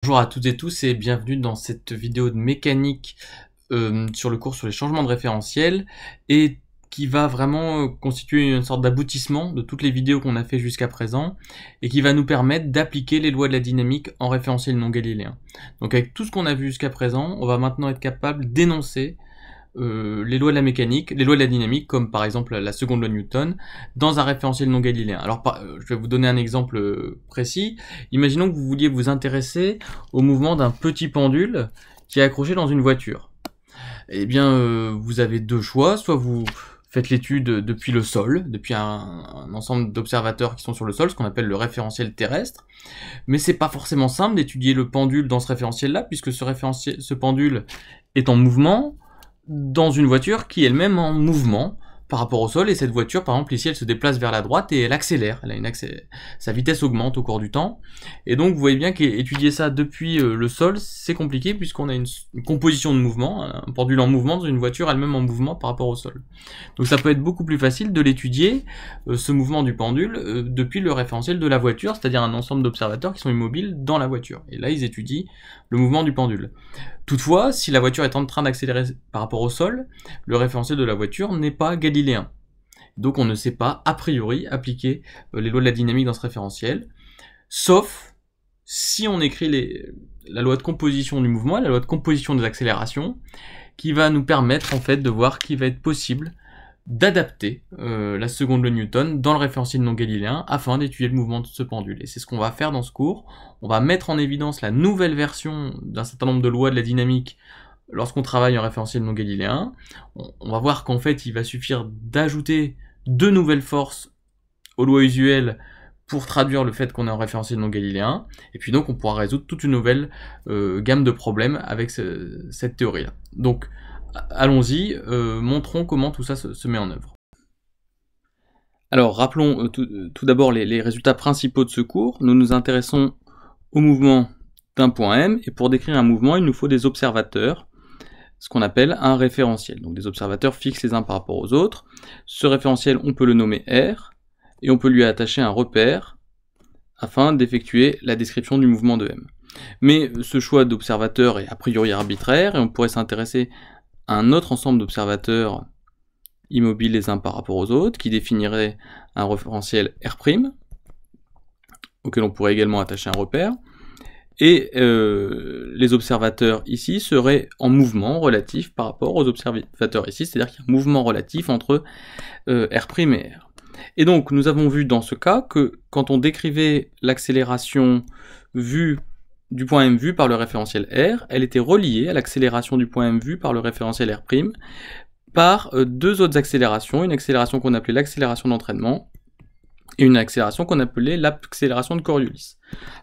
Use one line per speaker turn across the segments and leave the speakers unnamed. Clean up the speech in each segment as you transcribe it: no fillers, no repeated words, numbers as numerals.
Bonjour à toutes et tous et bienvenue dans cette vidéo de mécanique sur le cours sur les changements de référentiel et qui va vraiment constituer une sorte d'aboutissement de toutes les vidéos qu'on a fait jusqu'à présent et qui va nous permettre d'appliquer les lois de la dynamique en référentiel non galiléen. Donc avec tout ce qu'on a vu jusqu'à présent, on va maintenant être capable d'énoncer les lois de la mécanique, les lois de la dynamique, comme par exemple la seconde loi de Newton, dans un référentiel non galiléen. Alors je vais vous donner un exemple précis. Imaginons que vous vouliez vous intéresser au mouvement d'un petit pendule qui est accroché dans une voiture. Eh bien, vous avez deux choix, soit vous faites l'étude depuis le sol, depuis un ensemble d'observateurs qui sont sur le sol, ce qu'on appelle le référentiel terrestre, mais c'est pas forcément simple d'étudier le pendule dans ce référentiel-là, puisque ce pendule est en mouvement, dans une voiture qui est elle-même en mouvement par rapport au sol, et cette voiture, par exemple, ici, elle se déplace vers la droite et elle accélère. Sa vitesse augmente au cours du temps. Et donc, vous voyez bien qu'étudier ça depuis le sol, c'est compliqué puisqu'on a une composition de mouvement, un pendule en mouvement dans une voiture elle-même en mouvement par rapport au sol. Donc, ça peut être beaucoup plus facile de l'étudier, ce mouvement du pendule, depuis le référentiel de la voiture, c'est-à-dire un ensemble d'observateurs qui sont immobiles dans la voiture. Et là, ils étudient le mouvement du pendule. Toutefois, si la voiture est en train d'accélérer par rapport au sol, le référentiel de la voiture n'est pas galiléen. Donc on ne sait pas, a priori, appliquer les lois de la dynamique dans ce référentiel, sauf si on écrit la loi de composition du mouvement, la loi de composition des accélérations, qui va nous permettre en fait de voir qu'il va être possible d'adapter la seconde loi de Newton dans le référentiel non galiléen afin d'étudier le mouvement de ce pendule. Et c'est ce qu'on va faire dans ce cours. On va mettre en évidence la nouvelle version d'un certain nombre de lois de la dynamique lorsqu'on travaille en référentiel non galiléen. On va voir qu'en fait, il va suffire d'ajouter deux nouvelles forces aux lois usuelles pour traduire le fait qu'on est en référentiel non galiléen. Et puis donc, on pourra résoudre toute une nouvelle gamme de problèmes avec cette théorie-là. Donc, allons-y, montrons comment tout ça se met en œuvre. Alors, rappelons tout d'abord les résultats principaux de ce cours. Nous nous intéressons au mouvement d'un point M, et pour décrire un mouvement, il nous faut des observateurs, ce qu'on appelle un référentiel. Donc des observateurs fixes les uns par rapport aux autres. Ce référentiel, on peut le nommer R, et on peut lui attacher un repère afin d'effectuer la description du mouvement de M. Mais ce choix d'observateurs est a priori arbitraire, et on pourrait s'intéresser à un autre ensemble d'observateurs immobiles les uns par rapport aux autres, qui définirait un référentiel R', auquel on pourrait également attacher un repère. Et les observateurs ici seraient en mouvement relatif par rapport aux observateurs ici, c'est-à-dire qu'il y a un mouvement relatif entre R' et R. Et donc nous avons vu dans ce cas que quand on décrivait l'accélération vue du point M vu par le référentiel R, elle était reliée à l'accélération du point M vu par le référentiel R' par deux autres accélérations, une accélération qu'on appelait l'accélération d'entraînement et une accélération qu'on appelait l'accélération de Coriolis.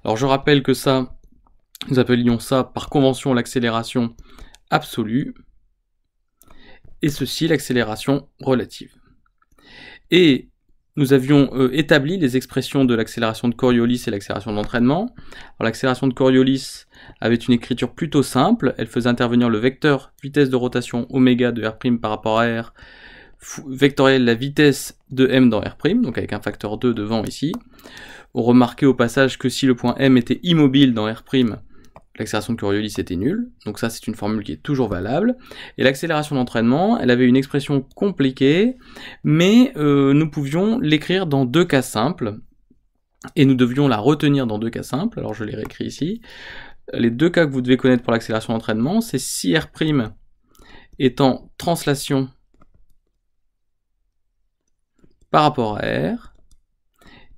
Alors je rappelle que ça, nous appelions ça par convention l'accélération absolue, et ceci l'accélération relative. Et nous avions établi les expressions de l'accélération de Coriolis et l'accélération d'entraînement. Alors l'accélération de Coriolis avait une écriture plutôt simple, elle faisait intervenir le vecteur vitesse de rotation oméga de R' par rapport à R, vectoriel la vitesse de M dans R', donc avec un facteur 2 devant ici. On remarquait au passage que si le point M était immobile dans R', l'accélération de Coriolis était nulle, donc ça c'est une formule qui est toujours valable. Et l'accélération d'entraînement, elle avait une expression compliquée, mais nous pouvions l'écrire dans deux cas simples, et nous devions la retenir dans deux cas simples, alors je les réécris ici. Les deux cas que vous devez connaître pour l'accélération d'entraînement, c'est si R' est en translation par rapport à R,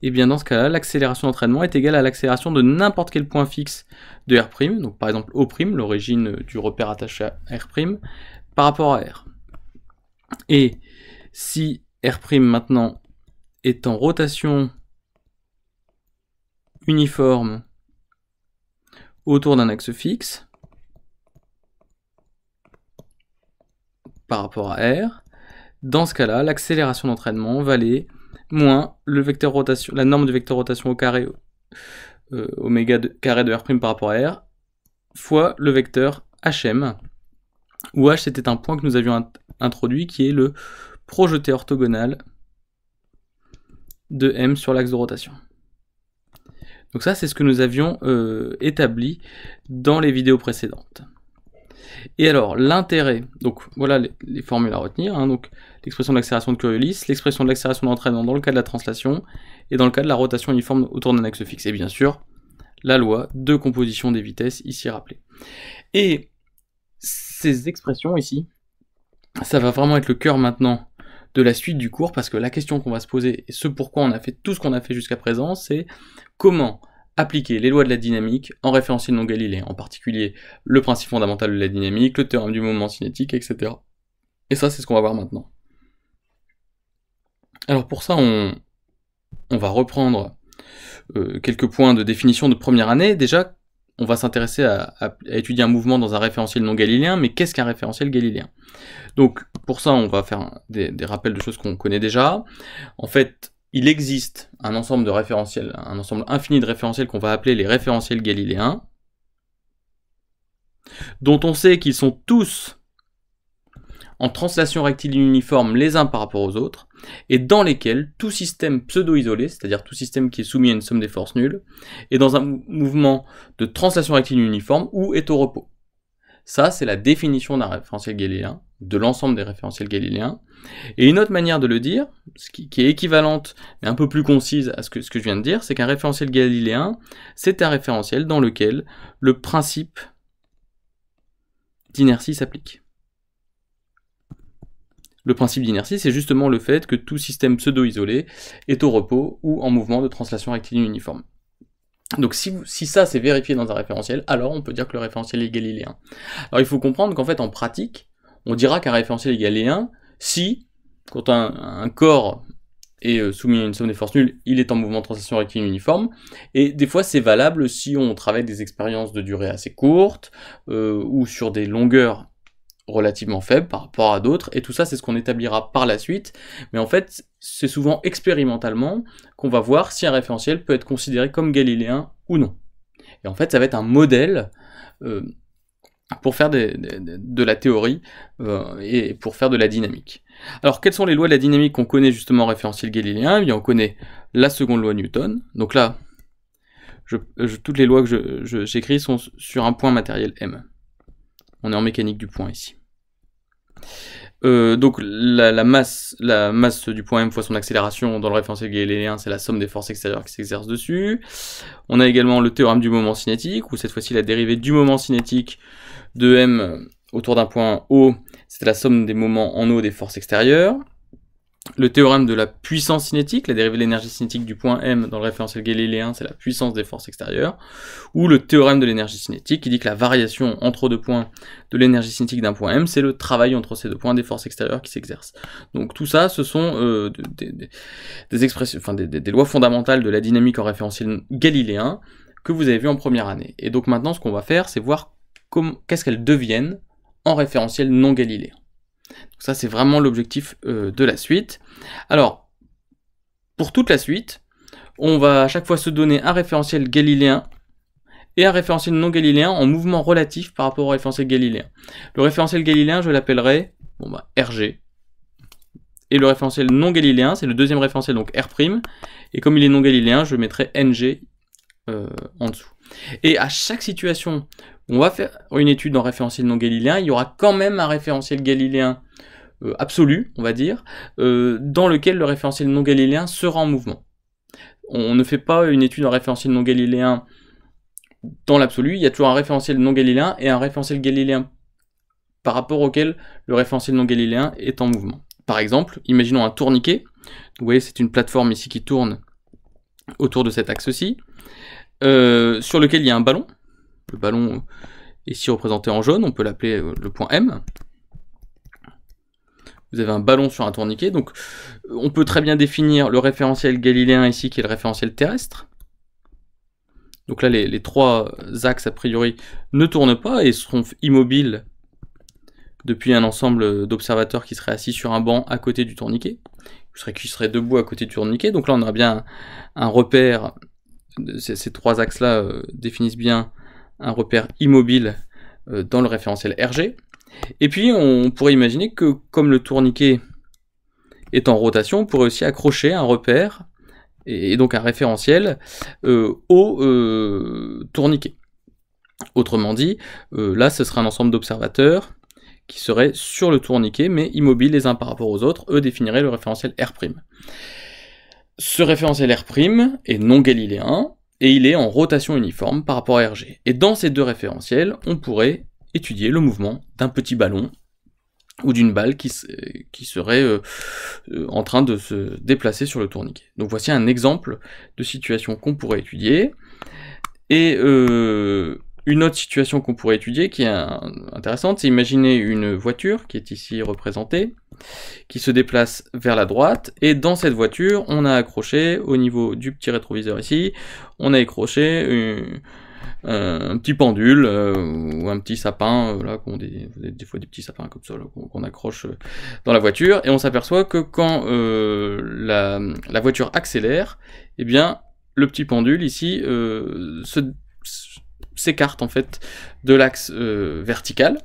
et bien dans ce cas-là, l'accélération d'entraînement est égale à l'accélération de n'importe quel point fixe de R', donc par exemple O', l'origine du repère attaché à R', par rapport à R. Et si R' maintenant est en rotation uniforme autour d'un axe fixe, par rapport à R, dans ce cas-là, l'accélération d'entraînement valait moins le vecteur rotation, la norme du vecteur rotation au carré oméga carré de R' par rapport à R, fois le vecteur HM, où H c'était un point que nous avions introduit qui est le projeté orthogonal de M sur l'axe de rotation. Donc ça, c'est ce que nous avions établi dans les vidéos précédentes. Et alors, l'intérêt, donc voilà les formules à retenir, hein, donc l'expression de l'accélération de Coriolis, l'expression de l'accélération d'entraînement dans le cas de la translation, et dans le cas de la rotation uniforme autour d'un axe fixe. Et bien sûr, la loi de composition des vitesses, ici rappelée. Et ces expressions ici, ça va vraiment être le cœur maintenant de la suite du cours, parce que la question qu'on va se poser, et ce pourquoi on a fait tout ce qu'on a fait jusqu'à présent, c'est comment appliquer les lois de la dynamique en référentiel non galiléen, en particulier le principe fondamental de la dynamique, le théorème du moment cinétique, etc. Et ça, c'est ce qu'on va voir maintenant. Alors pour ça, on va reprendre quelques points de définition de première année. Déjà, on va s'intéresser à étudier un mouvement dans un référentiel non galiléen, mais qu'est-ce qu'un référentiel galiléen? Donc pour ça, on va faire des rappels de choses qu'on connaît déjà. En fait, il existe un ensemble de référentiels, un ensemble infini de référentiels qu'on va appeler les référentiels galiléens, dont on sait qu'ils sont tous en translation rectiligne uniforme les uns par rapport aux autres, et dans lesquels tout système pseudo-isolé, c'est-à-dire tout système qui est soumis à une somme des forces nulles, est dans un mouvement de translation rectiligne uniforme ou est au repos. Ça, c'est la définition d'un référentiel galiléen, de l'ensemble des référentiels galiléens. Et une autre manière de le dire, qui est équivalente, mais un peu plus concise à ce que je viens de dire, c'est qu'un référentiel galiléen, c'est un référentiel dans lequel le principe d'inertie s'applique. Le principe d'inertie, c'est justement le fait que tout système pseudo-isolé est au repos ou en mouvement de translation rectiligne uniforme. Donc si ça c'est vérifié dans un référentiel, alors on peut dire que le référentiel est galiléen. Alors il faut comprendre qu'en fait en pratique, on dira qu'un référentiel est galiléen si, quand un corps est soumis à une somme des forces nulles, il est en mouvement de translation rectiligne uniforme, et des fois c'est valable si on travaille des expériences de durée assez courte, ou sur des longueurs relativement faibles par rapport à d'autres, et tout ça c'est ce qu'on établira par la suite, mais en fait c'est souvent expérimentalement qu'on va voir si un référentiel peut être considéré comme galiléen ou non. Et en fait ça va être un modèle pour faire de la théorie et pour faire de la dynamique. Alors quelles sont les lois de la dynamique qu'on connaît justement en référentiel galiléen? Eh bien on connaît la seconde loi de Newton, donc là toutes les lois que j'écris sont sur un point matériel M. On est en mécanique du point ici. Donc la masse du point M fois son accélération dans le référentiel galiléen, c'est la somme des forces extérieures qui s'exercent dessus. On a également le théorème du moment cinétique, où cette fois-ci la dérivée du moment cinétique de M autour d'un point O, c'est la somme des moments en O des forces extérieures. Le théorème de la puissance cinétique, la dérivée de l'énergie cinétique du point M dans le référentiel galiléen, c'est la puissance des forces extérieures. Ou le théorème de l'énergie cinétique, qui dit que la variation entre deux points de l'énergie cinétique d'un point M, c'est le travail entre ces deux points des forces extérieures qui s'exercent. Donc tout ça, ce sont des expressions, enfin des lois fondamentales de la dynamique en référentiel galiléen que vous avez vu en première année. Et donc maintenant, ce qu'on va faire, c'est voir qu'est-ce qu'elles deviennent en référentiel non galiléen. Donc ça, c'est vraiment l'objectif de la suite. Alors, pour toute la suite, on va à chaque fois se donner un référentiel galiléen et un référentiel non galiléen en mouvement relatif par rapport au référentiel galiléen. Le référentiel galiléen, je l'appellerai RG. Et le référentiel non galiléen, c'est le deuxième référentiel, donc R'. Et comme il est non galiléen, je mettrai NG en dessous. Et à chaque situation où on va faire une étude en référentiel non galiléen, il y aura quand même un référentiel galiléen absolu, on va dire, dans lequel le référentiel non galiléen sera en mouvement. On ne fait pas une étude en référentiel non galiléen dans l'absolu, il y a toujours un référentiel non galiléen et un référentiel galiléen par rapport auquel le référentiel non galiléen est en mouvement. Par exemple, imaginons un tourniquet. Vous voyez, c'est une plateforme ici qui tourne autour de cet axe-ci, sur lequel il y a un ballon. Le ballon est ici représenté en jaune, on peut l'appeler le point M. Vous avez un ballon sur un tourniquet, donc on peut très bien définir le référentiel galiléen ici, qui est le référentiel terrestre. Donc là, les trois axes, a priori, ne tournent pas et seront immobiles depuis un ensemble d'observateurs qui seraient assis sur un banc à côté du tourniquet, qui seraient debout à côté du tourniquet. Donc là, on a bien un repère, ces trois axes-là définissent bien un repère immobile dans le référentiel RG. Et puis, on pourrait imaginer que, comme le tourniquet est en rotation, on pourrait aussi accrocher un repère et donc un référentiel au tourniquet. Autrement dit, là ce serait un ensemble d'observateurs qui seraient sur le tourniquet, mais immobiles les uns par rapport aux autres. Eux définiraient le référentiel R'. Ce référentiel R' est non galiléen, et il est en rotation uniforme par rapport à RG. Et dans ces deux référentiels, on pourrait étudier le mouvement d'un petit ballon ou d'une balle qui serait en train de se déplacer sur le tourniquet. Donc voici un exemple de situation qu'on pourrait étudier. Et une autre situation qu'on pourrait étudier qui est intéressante, c'est imaginer une voiture qui est ici représentée, qui se déplace vers la droite, et dans cette voiture, on a accroché, au niveau du petit rétroviseur ici, on a accroché un petit pendule ou un petit sapin, là, des fois des petits sapins comme ça, qu'on accroche dans la voiture, et on s'aperçoit que quand la voiture accélère, eh bien, le petit pendule ici s'écarte en fait de l'axe vertical.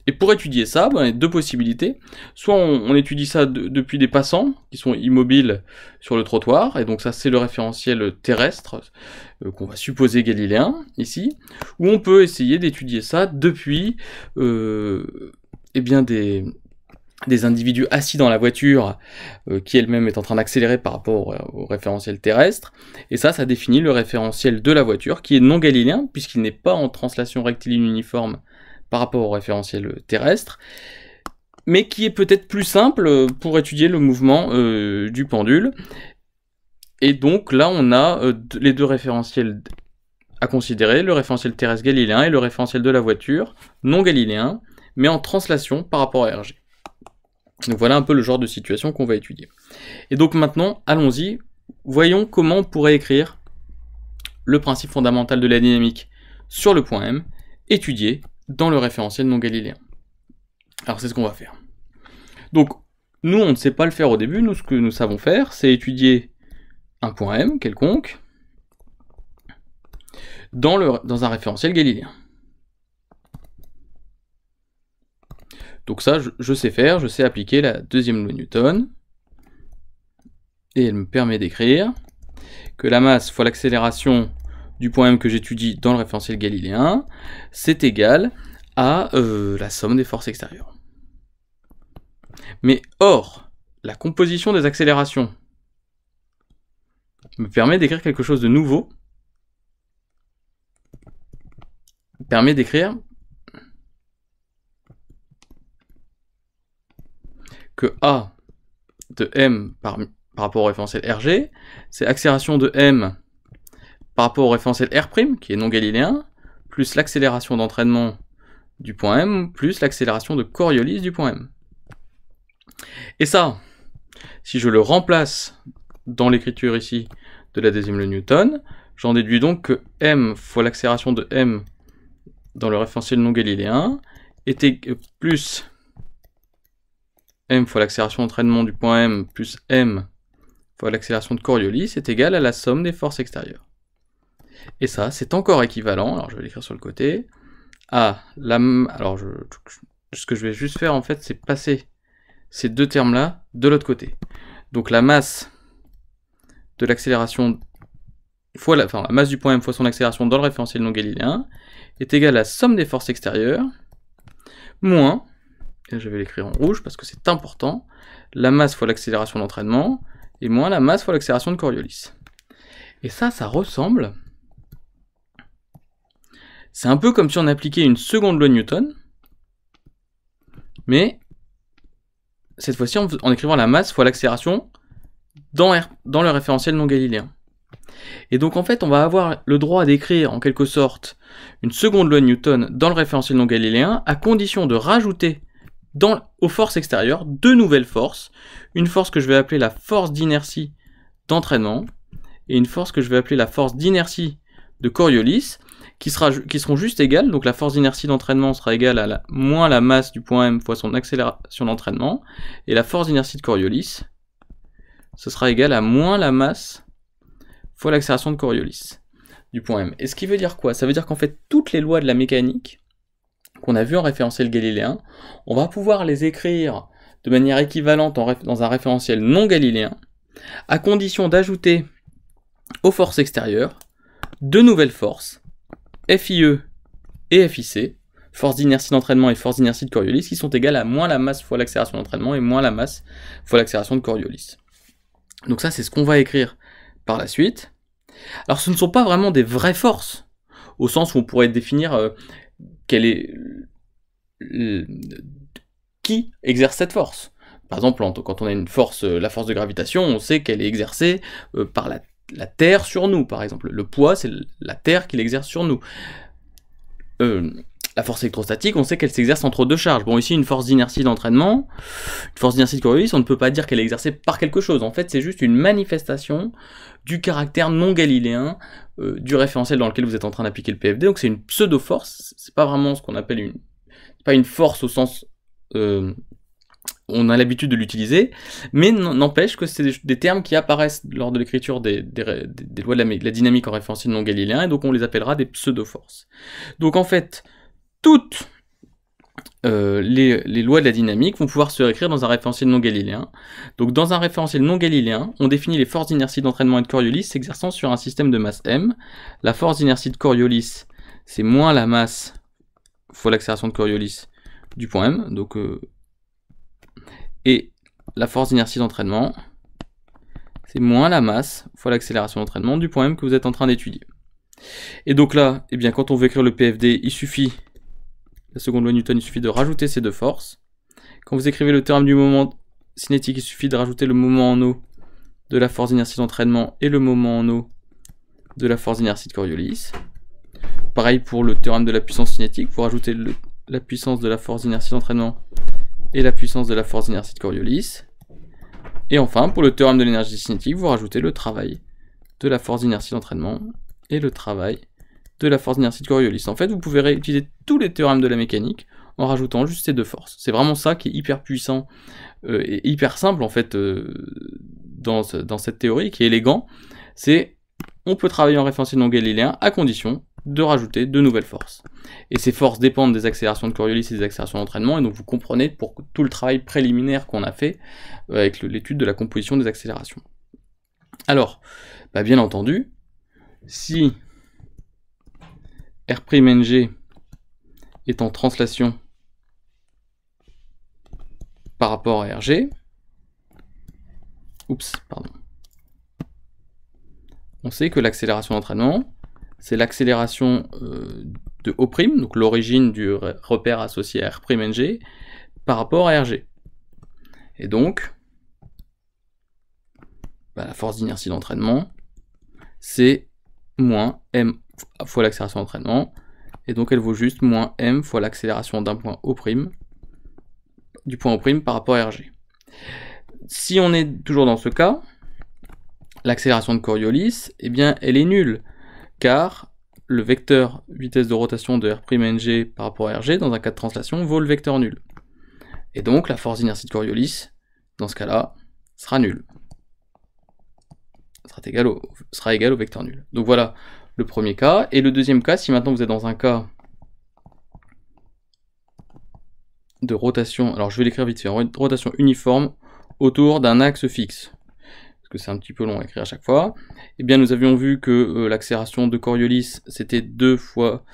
Et pour étudier ça, il y a deux possibilités. Soit on étudie ça depuis des passants qui sont immobiles sur le trottoir, et donc ça c'est le référentiel terrestre qu'on va supposer galiléen ici, ou on peut essayer d'étudier ça depuis eh bien des individus assis dans la voiture qui elle-même est en train d'accélérer par rapport au référentiel terrestre, et ça définit le référentiel de la voiture qui est non galiléen puisqu'il n'est pas en translation rectiligne uniforme par rapport au référentiel terrestre, mais qui est peut-être plus simple pour étudier le mouvement du pendule. Et donc là on a les deux référentiels à considérer, le référentiel terrestre galiléen et le référentiel de la voiture non galiléen, mais en translation par rapport à RG. Donc voilà un peu le genre de situation qu'on va étudier. Et donc maintenant, allons-y, voyons comment on pourrait écrire le principe fondamental de la dynamique sur le point M, étudié dans le référentiel non galiléen. Alors c'est ce qu'on va faire. Donc nous on ne sait pas le faire au début, nous ce que nous savons faire, c'est étudier un point M quelconque dans un référentiel galiléen. Donc ça, je sais faire, je sais appliquer la deuxième loi de Newton, et elle me permet d'écrire que la masse fois l'accélération du point M que j'étudie dans le référentiel galiléen, c'est égal à la somme des forces extérieures. Mais or, la composition des accélérations me permet d'écrire quelque chose de nouveau, permet d'écrire que A de M par rapport au référentiel RG, c'est accélération de M par rapport au référentiel R', qui est non galiléen, plus l'accélération d'entraînement du point M, plus l'accélération de Coriolis du point M. Et ça, si je le remplace dans l'écriture ici de la deuxième loi de Newton, j'en déduis donc que M fois l'accélération de M dans le référentiel non galiléen était plus M fois l'accélération d'entraînement du point M plus M fois l'accélération de Coriolis est égal à la somme des forces extérieures. Et ça, c'est encore équivalent, alors je vais l'écrire sur le côté, à la... Alors, ce que je vais juste faire, en fait, c'est passer ces deux termes-là de l'autre côté. Donc la masse de l'accélération fois la masse du point M fois son accélération dans le référentiel non galiléen est égale à la somme des forces extérieures, moins, et je vais l'écrire en rouge parce que c'est important, la masse fois l'accélération d'entraînement, et moins la masse fois l'accélération de Coriolis. Et ça ressemble... C'est un peu comme si on appliquait une seconde loi de Newton, mais cette fois-ci en écrivant la masse fois l'accélération dans le référentiel non galiléen. Et donc en fait, on va avoir le droit d'écrire en quelque sorte une seconde loi de Newton dans le référentiel non galiléen, à condition de rajouter aux forces extérieures deux nouvelles forces, une force que je vais appeler la force d'inertie d'entraînement, et une force que je vais appeler la force d'inertie de Coriolis, qui seront juste égales, donc la force d'inertie d'entraînement sera égale à moins la masse du point M fois son accélération d'entraînement, et la force d'inertie de Coriolis, ce sera égal à moins la masse fois l'accélération de Coriolis du point M. Et ce qui veut dire quoi? Ça veut dire qu'en fait, toutes les lois de la mécanique qu'on a vues en référentiel galiléen, on va pouvoir les écrire de manière équivalente dans un référentiel non galiléen, à condition d'ajouter aux forces extérieures deux nouvelles forces, FIE et FIC, force d'inertie d'entraînement et force d'inertie de Coriolis, qui sont égales à moins la masse fois l'accélération d'entraînement et moins la masse fois l'accélération de Coriolis. Donc ça, c'est ce qu'on va écrire par la suite. Alors ce ne sont pas vraiment des vraies forces, au sens où on pourrait définir quelle est qui exerce cette force. Par exemple, quand on a une force, la force de gravitation, on sait qu'elle est exercée par la Terre sur nous, par exemple. Le poids, c'est la Terre qui l'exerce sur nous. La force électrostatique, on sait qu'elle s'exerce entre deux charges. Bon, ici, une force d'inertie d'entraînement, une force d'inertie de Coriolis, on ne peut pas dire qu'elle est exercée par quelque chose. En fait, c'est juste une manifestation du caractère non galiléen du référentiel dans lequel vous êtes en train d'appliquer le PFD. Donc, c'est une pseudo-force. C'est pas vraiment ce qu'on appelle pas une force au sens on a l'habitude de l'utiliser, mais n'empêche que c'est des termes qui apparaissent lors de l'écriture des lois de la dynamique en référentiel non galiléen, et donc on les appellera des pseudo-forces. Donc en fait, toutes les lois de la dynamique vont pouvoir se réécrire dans un référentiel non galiléen. Donc dans un référentiel non galiléen, on définit les forces d'inertie d'entraînement et de Coriolis s'exerçant sur un système de masse m. La force d'inertie de Coriolis, c'est moins la masse fois l'accélération de Coriolis du point m, donc et la force d'inertie d'entraînement, c'est moins la masse fois l'accélération d'entraînement du point m que vous êtes en train d'étudier. Et donc là, eh bien, quand on veut écrire le PFD, il suffit, la seconde loi de Newton, il suffit de rajouter ces deux forces. Quand vous écrivez le théorème du moment cinétique, il suffit de rajouter le moment en eau de la force d'inertie d'entraînement et le moment en eau de la force d'inertie de Coriolis. Pareil pour le théorème de la puissance cinétique, vous rajoutez la puissance de la force d'inertie d'entraînement et la puissance de la force d'inertie de Coriolis. Et enfin, pour le théorème de l'énergie cinétique, vous rajoutez le travail de la force d'inertie d'entraînement et le travail de la force d'inertie de Coriolis. En fait, vous pouvez réutiliser tous les théorèmes de la mécanique en rajoutant juste ces deux forces. C'est vraiment ça qui est hyper puissant et hyper simple en fait dans cette théorie, qui est élégant. C'est on peut travailler en référentiel non galiléen à condition de rajouter de nouvelles forces. Et ces forces dépendent des accélérations de Coriolis et des accélérations d'entraînement, et donc vous comprenez pour tout le travail préliminaire qu'on a fait avec l'étude de la composition des accélérations. Alors, bien entendu, si R'Ng est en translation par rapport à Rg, on sait que l'accélération d'entraînement, c'est l'accélération de O', donc l'origine du repère associé à R'Ng, par rapport à Rg. Et donc, la force d'inertie d'entraînement, c'est moins m fois l'accélération d'entraînement, et donc elle vaut juste moins m fois l'accélération d'un point O', du point O' par rapport à Rg. Si on est toujours dans ce cas, l'accélération de Coriolis, eh bien, elle est nulle, car le vecteur vitesse de rotation de R'Ng par rapport à Rg, dans un cas de translation, vaut le vecteur nul. Et donc, la force d'inertie de Coriolis, dans ce cas-là, sera nulle. Sera égal au vecteur nul. Donc voilà le premier cas. Et le deuxième cas, si maintenant vous êtes dans un cas de rotation, alors je vais l'écrire vite fait, rotation uniforme autour d'un axe fixe, parce que c'est un petit peu long à écrire à chaque fois, eh bien nous avions vu que l'accélération de Coriolis, c'était 2 fois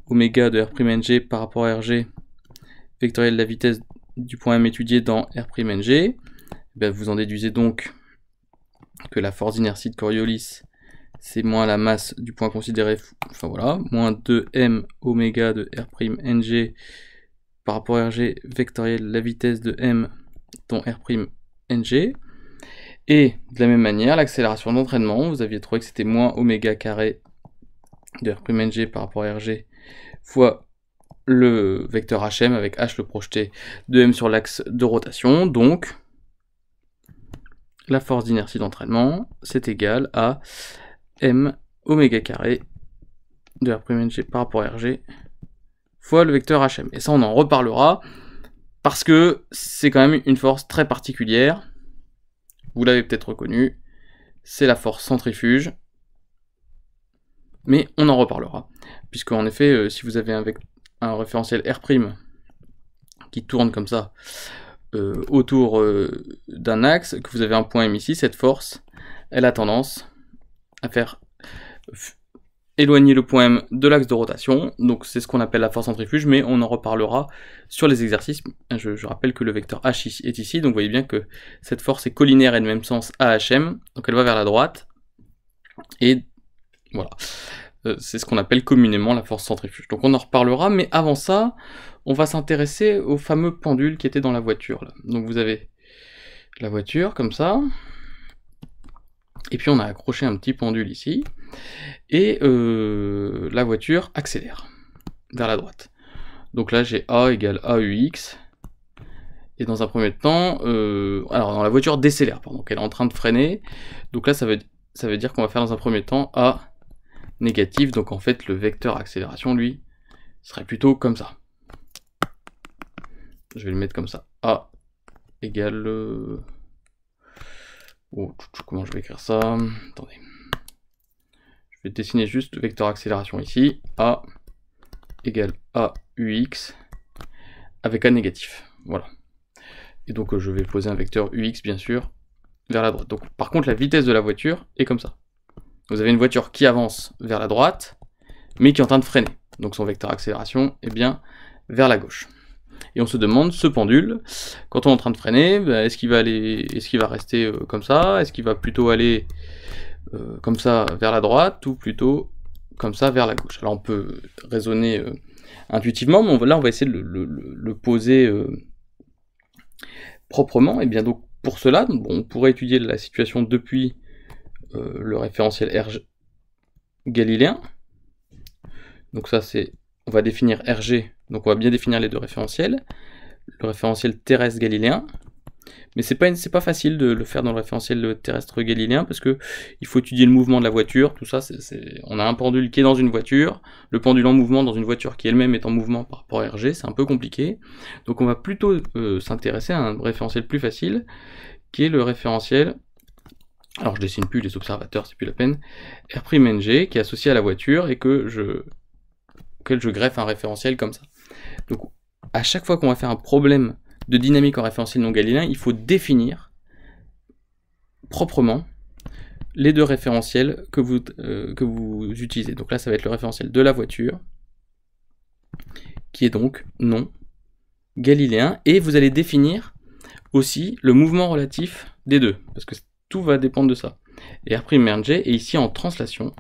oméga de R'Ng par rapport à Rg, vectoriel de la vitesse du point M étudié dans R'Ng. Eh bien, vous en déduisez donc que la force d'inertie de Coriolis, c'est moins la masse du point considéré, enfin voilà, moins 2m oméga de R'Ng par rapport à Rg, vectoriel la vitesse de m dans R'Ng. Et de la même manière, l'accélération d'entraînement, vous aviez trouvé que c'était moins oméga carré de R'Ng par rapport à Rg fois le vecteur hm avec h le projeté de m sur l'axe de rotation. Donc la force d'inertie d'entraînement, c'est égal à m oméga carré de R'Ng par rapport à Rg fois le vecteur hm. Et ça, on en reparlera, parce que c'est quand même une force très particulière. Vous l'avez peut-être reconnu, c'est la force centrifuge. Mais on en reparlera. Puisque en effet, si vous avez un référentiel R' qui tourne comme ça, autour d'un axe, que vous avez un point M ici, cette force, elle a tendance à faire éloigner le point M de l'axe de rotation, donc c'est ce qu'on appelle la force centrifuge, mais on en reparlera sur les exercices. Je rappelle que le vecteur H est ici, donc vous voyez bien que cette force est collinaire et de même sens à HM, donc elle va vers la droite, et voilà, c'est ce qu'on appelle communément la force centrifuge. Donc on en reparlera, mais avant ça, on va s'intéresser au fameux pendule qui était dans la voiture, là. Donc vous avez la voiture, comme ça, et puis on a accroché un petit pendule ici, et la voiture accélère vers la droite. Donc là j'ai A égale AUX, et dans un premier temps, alors dans la voiture décélère, pardon, donc elle est en train de freiner, donc là ça veut dire qu'on va faire dans un premier temps A négatif, donc en fait le vecteur accélération lui serait plutôt comme ça. Je vais le mettre comme ça, A égale... Oh, comment je vais écrire ça? Attendez. Je vais dessiner juste le vecteur accélération ici, A égale AUX avec A négatif. Voilà. Et donc je vais poser un vecteur UX bien sûr vers la droite. Donc par contre la vitesse de la voiture est comme ça. Vous avez une voiture qui avance vers la droite, mais qui est en train de freiner. Donc son vecteur accélération est bien vers la gauche. Et on se demande, ce pendule, quand on est en train de freiner, est-ce qu'il va rester comme ça? Est-ce qu'il va plutôt aller comme ça vers la droite, ou plutôt comme ça vers la gauche? Alors on peut raisonner intuitivement, mais là on va essayer de le poser proprement. Et bien donc pour cela, bon, on pourrait étudier la situation depuis le référentiel RG galiléen. Donc ça c'est, on va définir RG, donc on va bien définir les deux référentiels. Le référentiel terrestre galiléen, mais c'est pas facile de le faire dans le référentiel terrestre galiléen parce que il faut étudier le mouvement de la voiture, tout ça. On a un pendule qui est dans une voiture, le pendule en mouvement dans une voiture qui elle-même est en mouvement par rapport à RG, c'est un peu compliqué. Donc on va plutôt s'intéresser à un référentiel plus facile, qui est le référentiel, alors je dessine plus les observateurs, c'est plus la peine, R'Ng, qui est associé à la voiture et auquel je greffe un référentiel comme ça. Donc à chaque fois qu'on va faire un problème de dynamique en référentiel non galiléen, il faut définir proprement les deux référentiels que vous utilisez. Donc là, ça va être le référentiel de la voiture, qui est donc non galiléen, et vous allez définir aussi le mouvement relatif des deux, parce que tout va dépendre de ça. Et R'Ng est ici en translation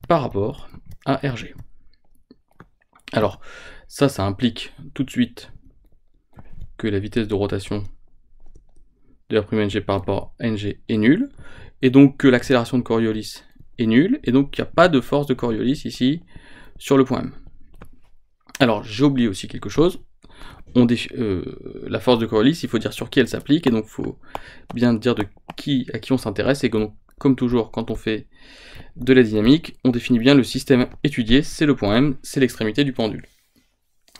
par rapport à RG. Alors, ça implique tout de suite que la vitesse de rotation de R'Ng par rapport à Ng est nulle, et donc que l'accélération de Coriolis est nulle, et donc qu'il n'y a pas de force de Coriolis ici sur le point M. Alors, j'ai oublié aussi quelque chose. La force de Coriolis, il faut dire sur qui elle s'applique, et donc il faut bien dire à qui on s'intéresse, et que donc, comme toujours, quand on fait de la dynamique, on définit bien le système étudié, c'est le point M, c'est l'extrémité du pendule.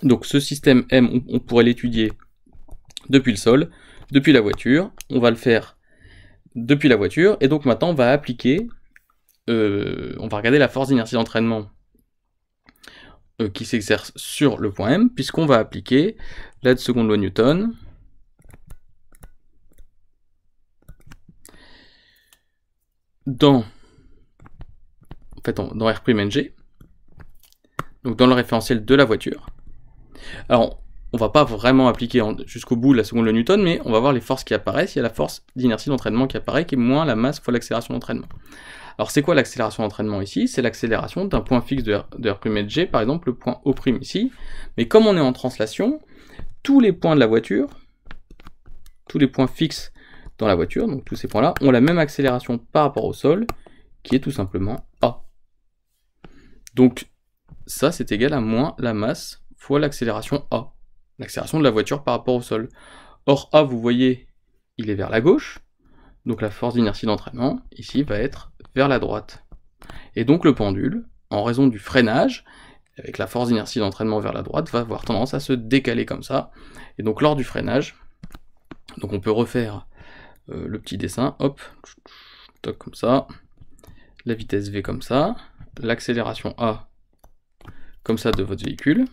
Donc ce système M, on pourrait l'étudier depuis le sol, depuis la voiture, on va le faire depuis la voiture, et donc maintenant on va appliquer, on va regarder la force d'inertie d'entraînement qui s'exerce sur le point M, puisqu'on va appliquer la seconde loi Newton, dans R'Ng, donc dans le référentiel de la voiture. Alors, on va pas vraiment appliquer jusqu'au bout la seconde loi Newton, mais on va voir les forces qui apparaissent. Il y a la force d'inertie d'entraînement qui apparaît, qui est moins la masse fois l'accélération d'entraînement. Alors, c'est quoi l'accélération d'entraînement ici? C'est l'accélération d'un point fixe de R'G, par exemple le point O' ici. Mais comme on est en translation, tous les points de la voiture, tous les points fixes dans la voiture, donc tous ces points-là, ont la même accélération par rapport au sol, qui est tout simplement A. Donc, ça, c'est égal à moins la masse fois l'accélération A, l'accélération de la voiture par rapport au sol. Or, A, vous voyez, il est vers la gauche, donc la force d'inertie d'entraînement, ici, va être vers la droite. Et donc le pendule, en raison du freinage, avec la force d'inertie d'entraînement vers la droite, va avoir tendance à se décaler comme ça. Et donc lors du freinage, donc on peut refaire le petit dessin, hop, comme ça, la vitesse V comme ça, l'accélération A comme ça de votre véhicule,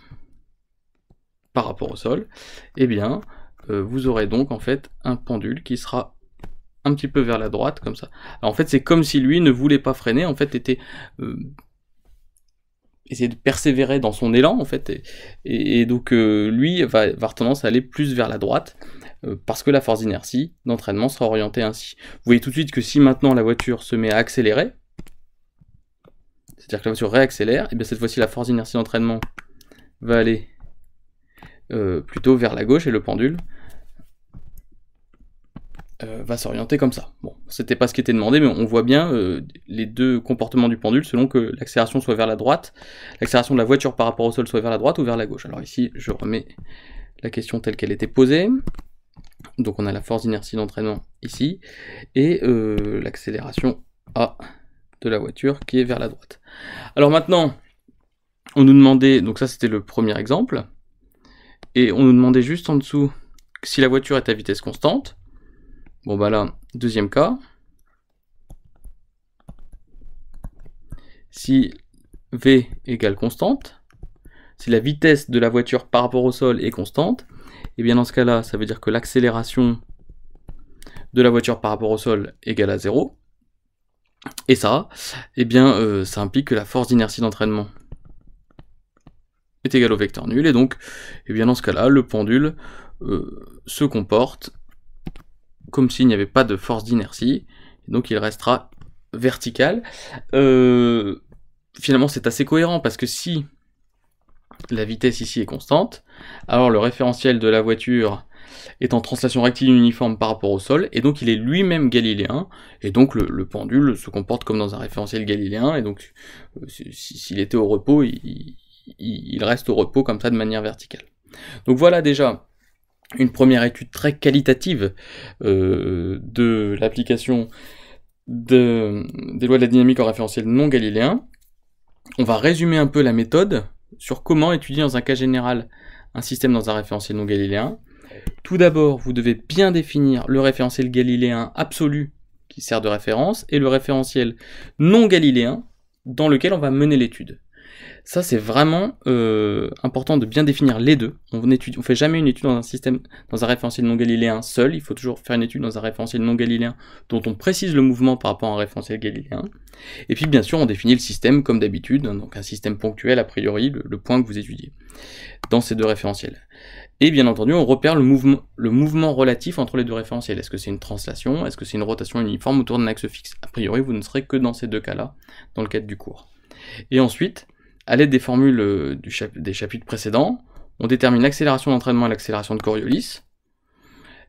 par rapport au sol, et bien vous aurez donc en fait un pendule qui sera un petit peu vers la droite, comme ça. Alors, en fait, c'est comme si lui ne voulait pas freiner, en fait, essayer de persévérer dans son élan, en fait, et donc lui va avoir tendance à aller plus vers la droite, parce que la force d'inertie d'entraînement sera orientée ainsi. Vous voyez tout de suite que si maintenant la voiture se met à accélérer, c'est-à-dire que la voiture réaccélère, et bien cette fois-ci la force d'inertie d'entraînement va aller plutôt vers la gauche, et le pendule va s'orienter comme ça. Bon, c'était pas ce qui était demandé, mais on voit bien les deux comportements du pendule selon que l'accélération soit vers la droite, l'accélération de la voiture par rapport au sol soit vers la droite ou vers la gauche. Alors ici, je remets la question telle qu'elle était posée. Donc on a la force d'inertie d'entraînement ici, et l'accélération A de la voiture qui est vers la droite. Alors maintenant, on nous demandait, donc ça c'était le premier exemple, et on nous demandait juste en dessous si la voiture est à vitesse constante. Bon bah là, deuxième cas. Si V égale constante, si la vitesse de la voiture par rapport au sol est constante, et bien dans ce cas-là, ça veut dire que l'accélération de la voiture par rapport au sol égale à 0. Et ça, eh bien ça implique que la force d'inertie d'entraînement est égale au vecteur nul, et donc, eh bien dans ce cas-là, le pendule se comporte comme s'il n'y avait pas de force d'inertie, donc il restera vertical. Finalement c'est assez cohérent, parce que si la vitesse ici est constante, alors le référentiel de la voiture est en translation rectiligne uniforme par rapport au sol, et donc il est lui-même galiléen, et donc le pendule se comporte comme dans un référentiel galiléen, et donc s'il était au repos, il reste au repos comme ça de manière verticale. Donc voilà déjà une première étude très qualitative de l'application des lois de la dynamique en référentiel non galiléen. On va résumer un peu la méthode sur comment étudier dans un cas général un système dans un référentiel non galiléen. Tout d'abord, vous devez bien définir le référentiel galiléen absolu qui sert de référence et le référentiel non galiléen dans lequel on va mener l'étude. Ça, c'est vraiment important de bien définir les deux. On fait jamais une étude dans un système, dans un référentiel non galiléen seul. Il faut toujours faire une étude dans un référentiel non galiléen dont on précise le mouvement par rapport à un référentiel galiléen. Et puis, bien sûr, on définit le système comme d'habitude, donc un système ponctuel, a priori, le point que vous étudiez dans ces deux référentiels. Et bien entendu, on repère le mouvement relatif entre les deux référentiels. Est-ce que c'est une translation? Est-ce que c'est une rotation uniforme autour d'un axe fixe? A priori, vous ne serez que dans ces deux cas-là, dans le cadre du cours. Et ensuite, à l'aide des formules des chapitres précédents, on détermine l'accélération d'entraînement et l'accélération de Coriolis,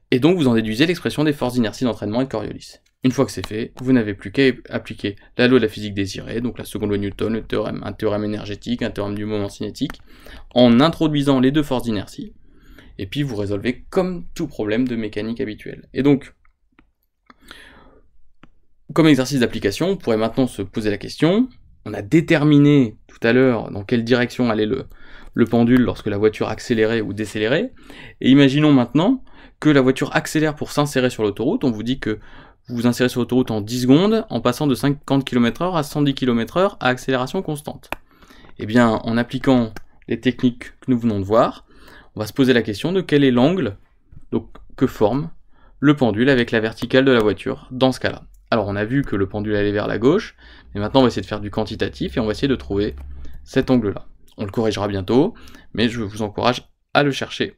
et donc vous en déduisez l'expression des forces d'inertie d'entraînement et de Coriolis. Une fois que c'est fait, vous n'avez plus qu'à appliquer la loi de la physique désirée, donc la seconde loi de Newton, un théorème énergétique, un théorème du moment cinétique, en introduisant les deux forces d'inertie, et puis vous résolvez comme tout problème de mécanique habituelle. Et donc, comme exercice d'application, on pourrait maintenant se poser la question, on a déterminé tout à l'heure dans quelle direction allait le pendule lorsque la voiture accélérait ou décélérait, et imaginons maintenant que la voiture accélère pour s'insérer sur l'autoroute. On vous dit que vous vous insérez sur l'autoroute en 10 secondes, en passant de 50 km/h à 110 km/h à accélération constante. Et bien, en appliquant les techniques que nous venons de voir, on va se poser la question de quel est l'angle que forme le pendule avec la verticale de la voiture dans ce cas-là. Alors on a vu que le pendule allait vers la gauche, mais maintenant on va essayer de faire du quantitatif et on va essayer de trouver cet angle-là. On le corrigera bientôt, mais je vous encourage à le chercher